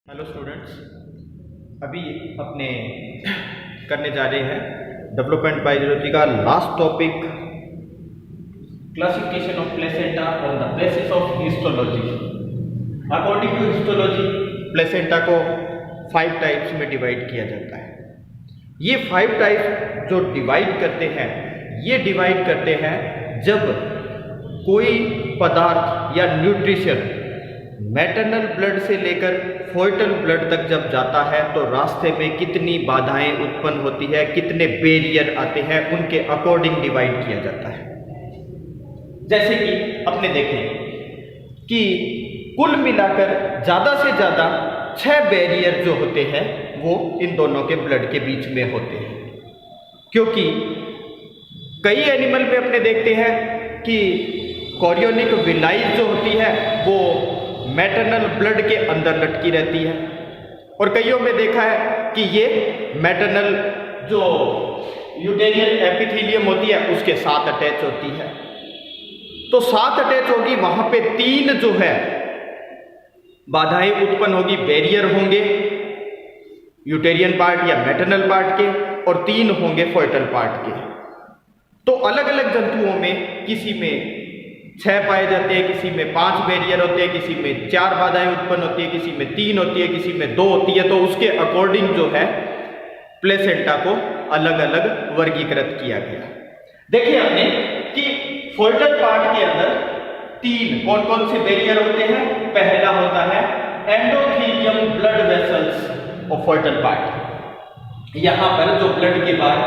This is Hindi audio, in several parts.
हेलो स्टूडेंट्स, अभी अपने करने जा रहे हैं डेवलपमेंट बायोलॉजी का last topic, classification of placenta on the basis of histology. According to histology placenta को 5 टाइप्स में डिवाइड किया जाता है। ये 5 टाइप्स जो डिवाइड करते हैं, ये डिवाइड करते हैं जब कोई पदार्थ या न्यूट्रिशन मैटरनल ब्लड से लेकर फोइटल ब्लड तक जब जाता है तो रास्ते में कितनी बाधाएं उत्पन्न होती है, कितने बैरियर आते हैं, उनके अकॉर्डिंग डिवाइड किया जाता है। जैसे कि अपने देखें कि कुल मिलाकर ज़्यादा से ज़्यादा 6 बैरियर जो होते हैं वो इन दोनों के ब्लड के बीच में होते हैं, क्योंकि कई एनिमल में अपने देखते हैं कि कोरियोनिक विलाइज जो होती है वो मैटरनल ब्लड के अंदर लटकी रहती है, और कईयों में देखा है कि ये मैटरनल जो यूटेरियल एपिथेलियम होती है उसके साथ अटैच होती है। तो साथ अटैच होगी, वहां पे 3 जो है बाधाएं उत्पन्न होगी, बैरियर होंगे यूटेरियन पार्ट या मैटरनल पार्ट के, और 3 होंगे फोइटल पार्ट के। तो अलग अलग जंतुओं में किसी में 6 पाए जाते हैं, किसी में 5 बैरियर होते हैं, किसी में 4 बाधाएं उत्पन्न होती है, किसी में 3 होती है, किसी में 2 होती है। तो उसके अकॉर्डिंग जो है प्लेसेंटा को अलग अलग वर्गीकृत किया गया। देखिए हमने कि फोइटल पार्ट के अंदर 3 कौन कौन से बैरियर होते हैं। पहला होता है endothelium blood vessels of foetal part. यहाँ पर जो ब्लड के बाद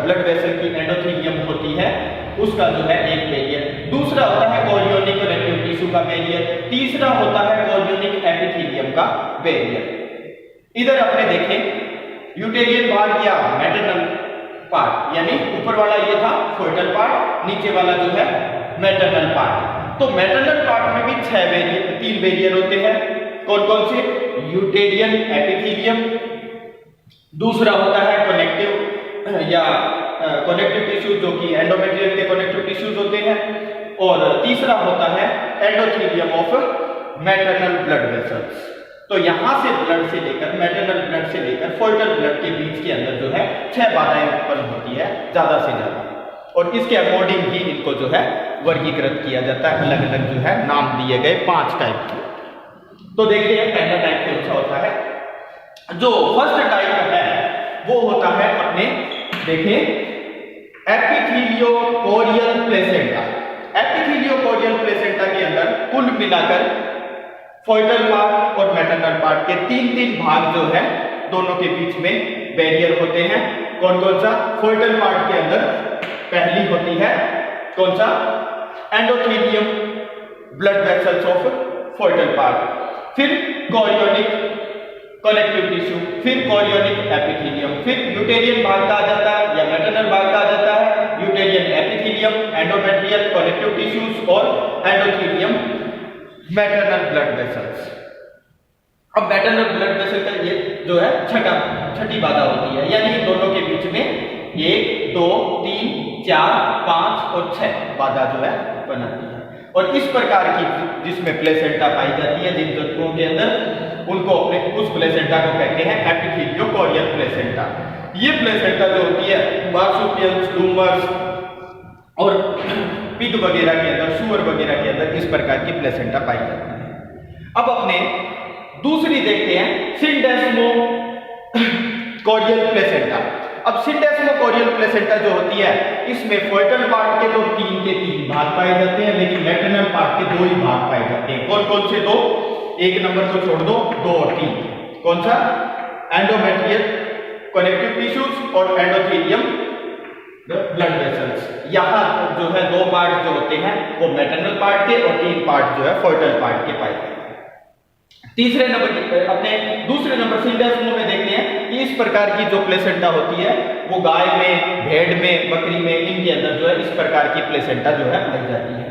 ब्लड वेसल की एंडोथेलियम होती है उसका जो है एक बैरियर। दूसरा होता है कोरियोनिक कनेक्टिव टिश्यू का बैरियर। तीसरा होता है कोरियोनिक एपिथेलियम का बैरियर। इधर आपने देखे यूटेरियन पार्ट या मैटरनल पार्ट, यानी ऊपर वाला ये था फोइटल पार्ट, नीचे वाला जो है मैटरनल पार्ट। तो मैटरनल पार्ट में भी 3 बैरियर होते हैं। कौन कौन से? यूटेरियन एपिथेलियम, दूसरा होता है कनेक्टिव या कनेक्टिव टिश्यू जो कि एंडोमेट्रियम के कनेक्टिव टिश्यूज होते हैं, और तीसरा होता है endothelium of maternal blood vessels. तो यहां से ब्लड से लेकर मैटरनल ब्लड से लेकर फोइटल ब्लड के बीच के अंदर जो है 6 बाधाएं उत्पन्न होती है ज्यादा से ज्यादा, और इसके अकॉर्डिंग ही इनको जो है वर्गीकृत किया जाता है। अलग अलग जो है नाम दिए गए 5 टाइप के। तो देखिए पहला टाइप कौन सा होता है। जो फर्स्ट टाइप है वो होता है अपने देखें एपिथेलियोकोरियल प्लेसेंटा। एपिथेलियोकोरियल प्लेसेंटा के अंदर कुल मिलाकर फोइटल पार्ट और मैटरनल पार्ट के 3 भाग जो है दोनों के बीच में बैरियर होते हैं। कौन कौन सा? फोइटल पार्ट के अंदर पहली होती है कौन सा? Endothelium blood vessels of foetal part, फिर कोरियोनिक कनेक्टिव टिश्यू, फिर कोरियोनिक एपिथेलियम, फिर यूटेरियन भाग का आ जाता है या मैटरनल भाग का आ जाता है यूटेरियन एपिथेलियम, एंडोमेट्रियल कनेक्टिव टिश्यूज और एंडोथेलियम मैटरनल ब्लड वेसल्स। अब मैटरनल ब्लड वेसल का ये जो है छठी बाधा होती है, यानी इन दोनों के बीच में 1, 2, 3, 4, 5 और 6 बाधा जो है बनाती है। और इस प्रकार की जिसमें प्लेसेंटा पाई जाती है जिन जंतुओं के अंदर, उनको अपने उस प्लेसेंटा को कहते हैं एपिथेलियोकोरियल प्लेसेंटा। ये प्लेसेंटा जो होती है मार्सुपियल्स, लूमर्स और पिग वगैरह के अंदर, सुअर वगैरह के अंदर इस प्रकार की प्लेसेंटा पाई जाती है। अब अपने दूसरी देखते हैं सिंडेस्मो कोरियल प्लेसेंटा। अब सिंडेस्मोकोरियल प्लेसेंटा जो होती है इसमें फोइटल पार्ट के तो 3 भाग पाए जाते हैं, लेकिन मैटरनल पार्ट के 2 ही भाग पाए जाते हैं। कौन कौन से 2? 1 नंबर को छोड़ दो, 2 और 3। कौन सा? एंडोमेट्रियल कनेक्टिव टिश्यूज और एंडोथेलियम ब्लड वेसल्स। यहाँ जो है 2 पार्ट जो होते हैं वो मैटरनल पार्ट के, और 3 पार्ट जो है फोइटल पार्ट के पाए जाते हैं। तीसरे नंबर अपने दूसरे नंबर सिंडेस्मो में देखते हैं कि इस प्रकार की जो प्लेसेंटा होती है वो गाय में, भेड़ में, बकरी में, इनके अंदर जो है इस प्रकार की प्लेसेंटा जो है पाई जाती है।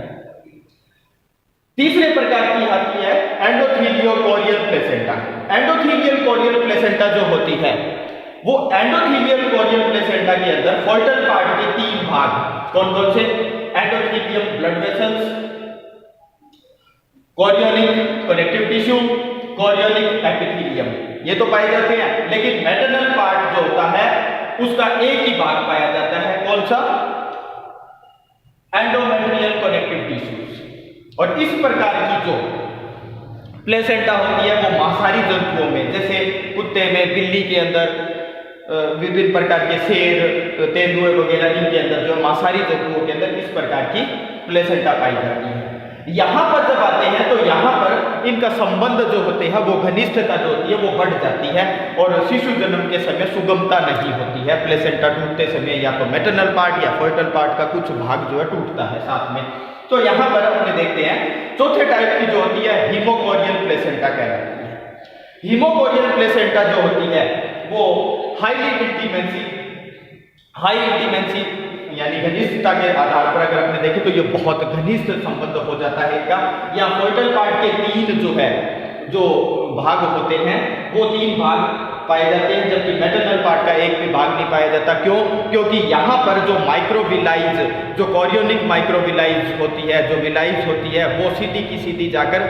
तीसरे प्रकार की आती है एंडोथेलियोकोरियल प्लेसेंटा। एंडोथेलियल कोरियल प्लेसेंटा जो होती है वो एंडोथेलियल कोरियल प्लेसेंटा के अंदर फोइटल पार्ट के 3 भाग कौन कौन से? Endothelium blood vessels, chorionic connective tissue chorionic epithelium, ये तो पाए जाते हैं, लेकिन मैटरनल पार्ट जो होता है उसका एक ही भाग पाया जाता है, कौन सा? Endometrial connective tissues. और इस प्रकार की जो प्लेसेंटा होती है वो मांसाहारी जंतुओं में, जैसे कुत्ते में, बिल्ली के अंदर, विभिन्न प्रकार के शेर, तेंदुए वगैरह, इनके अंदर जो मांसाहारी जंतुओं के अंदर इस प्रकार की प्लेसेंटा पाई जाती है। यहाँ पर जब आते हैं तो यहाँ पर इनका संबंध जो होते हैं वो घनिष्ठता जो होती है वो बढ़ जाती है और शिशु जन्म के समय सुगमता नहीं होती है। प्लेसेंटा टूटते समय या तो मैटरनल पार्ट या फोइटल पार्ट का कुछ भाग जो है टूटता है साथ में। तो यहाँ पर अपने देखते हैं चौथे टाइप की जो होती है हीमोकोरियल प्लेसेंटा कहलाती है। हीमोकोरियल प्लेसेंटा जो होती है वो हाई इंटीमेंसी यानी घनिष्ठता के आधार पर अगर आपने देखे तो ये बहुत घनिष्ठ संबंध हो जाता है इनका। या फोइटल पार्ट के 3 जो है जो भाग होते हैं वो 3 भाग पाए जाते हैं, जबकि मैटरनल पार्ट का एक भी भाग नहीं पाया जाता। क्यों? क्योंकि यहाँ पर जो माइक्रोविलाइज, जो कॉरियोनिक माइक्रोविलाइज होती है, जो विलाइज होती है, वो सीधी की सीधी जाकर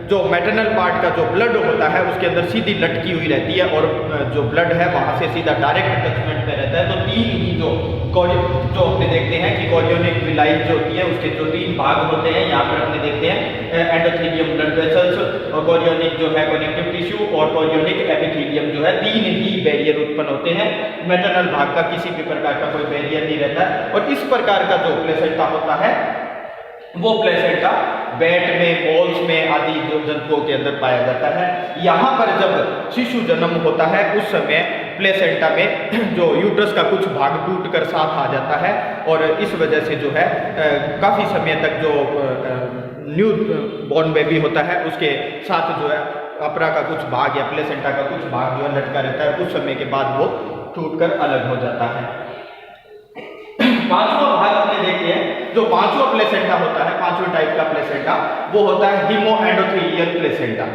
जो मैटरनल पार्ट का जो ब्लड होता है उसके अंदर सीधी लटकी हुई रहती है और जो ब्लड है वहां से सीधा डायरेक्ट टचमेंट में रहता है। तो 3 ही जो अपने देखते हैं कि कॉरियोनिक विलाइज जो होती है उसके जो 3 भाग होते हैं, यहाँ पर अपने देखते हैं एंडोथेलियम ब्लड वेसल्स, और कॉरियोनिक जो है कनेक्टिव टिश्यू, और कॉरियोनिक एपिथेलियम जो है, 3 ही बैरियर उत्पन्न होते हैं। मैटरनल भाग का किसी भी प्रकार का कोई बैरियर नहीं रहता है। और इस प्रकार का जो प्लेसेंटा होता है वो प्लेसेंटा बैट में, बॉल्स में आदि जो जंतुओं के अंदर पाया जाता है। यहाँ पर जब शिशु जन्म होता है उस समय प्लेसेंटा में जो यूट्रस का कुछ भाग टूटकर साथ आ जाता है और इस वजह से जो है काफ़ी समय तक जो न्यू बॉर्न बेबी होता है उसके साथ जो है अपरा का कुछ भाग या प्लेसेंटा का कुछ भाग जो है लटका रहता है। कुछ समय के बाद वो टूटकर अलग हो जाता है। 5वां भाग अपने देखते हैं, जो 5वां प्लेसेंटा होता है, 5वें टाइप का प्लेसेंटा, वो होता है हीमोएंडोथेलियल प्लेसेंटा।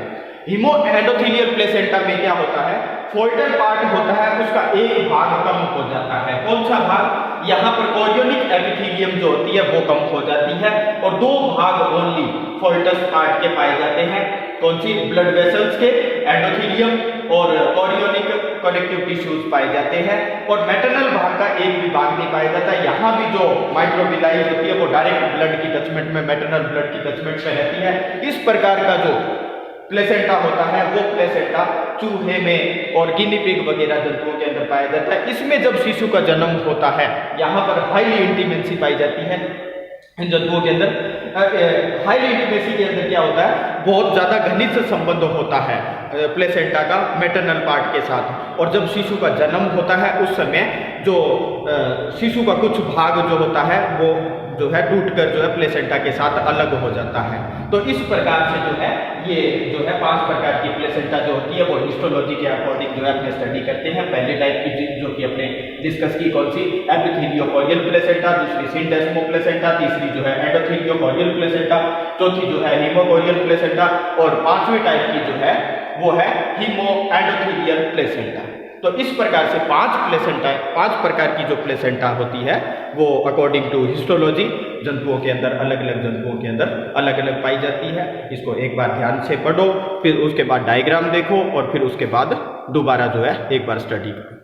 हीमोएंडोथेलियल प्लेसेंटा में क्या होता है? फोइटल पार्ट होता है उसका एक भाग कम हो जाता है। कौन सा भाग? यहाँ पर कॉरियोनिक एपिथेलियम जो होती है वो कम हो जाती है और 2 भाग ओनली फोइटस पार्ट के पाए जाते हैं। कौन सी? ब्लड वेसल्स के, एंडोथेलियम और कॉरियोनिक कनेक्टिव टिश्यूज पाए जाते हैं। और मैटरनल भाग का एक भी भाग नहीं पाया जाता। यहाँ भी जो माइक्रोविलाइज होती है वो डायरेक्ट ब्लड की टचमेंट में, मैटरनल ब्लड की टचमेंट में रहती है। इस प्रकार का जो प्लेसेंटा होता है वो प्लेसेंटा चूहे में और गिनी पिग वगैरह जंतुओं के अंदर पाया जाता है। इसमें जब शिशु का जन्म होता है यहाँ पर हाईली इंटीमेसी पाई जाती है इन जंतुओं के अंदर। हाईली इंटीमेसी के अंदर क्या होता है? बहुत ज़्यादा घनिष्ठ संबंध होता है प्लेसेंटा का मैटरनल पार्ट के साथ। और जब शिशु का जन्म होता है उस समय जो शिशु का कुछ भाग जो होता है वो जो है टूटकर जो है प्लेसेंटा के साथ अलग हो जाता है। तो इस प्रकार से जो है ये जो है 5 प्रकार की प्लेसेंटा जो होती है वो हिस्टोलॉजी के अकॉर्डिंग जो है अपने स्टडी करते हैं। पहले टाइप की जो कि अपने डिस्कस की कौन सी? एपिथेलियोकोरियल प्लेसेंटा, दूसरी सिंडेस्मो प्लेसेंटा, तीसरी जो है एंडोथेलियोकोरियल प्लेसेंटा, चौथी जो है हीमोकोरियल प्लेसेंटा और 5वीं टाइप की जो है वो है हीमोएंडोथेलियल प्लेसेंटा। तो इस प्रकार से 5 प्रकार की जो प्लेसेंटा होती है वो अकॉर्डिंग टू हिस्टोलॉजी जंतुओं के अंदर, अलग अलग जंतुओं के अंदर अलग अलग पाई जाती है। इसको एक बार ध्यान से पढ़ो, फिर उसके बाद डायग्राम देखो और फिर उसके बाद दोबारा जो है एक बार स्टडी करो।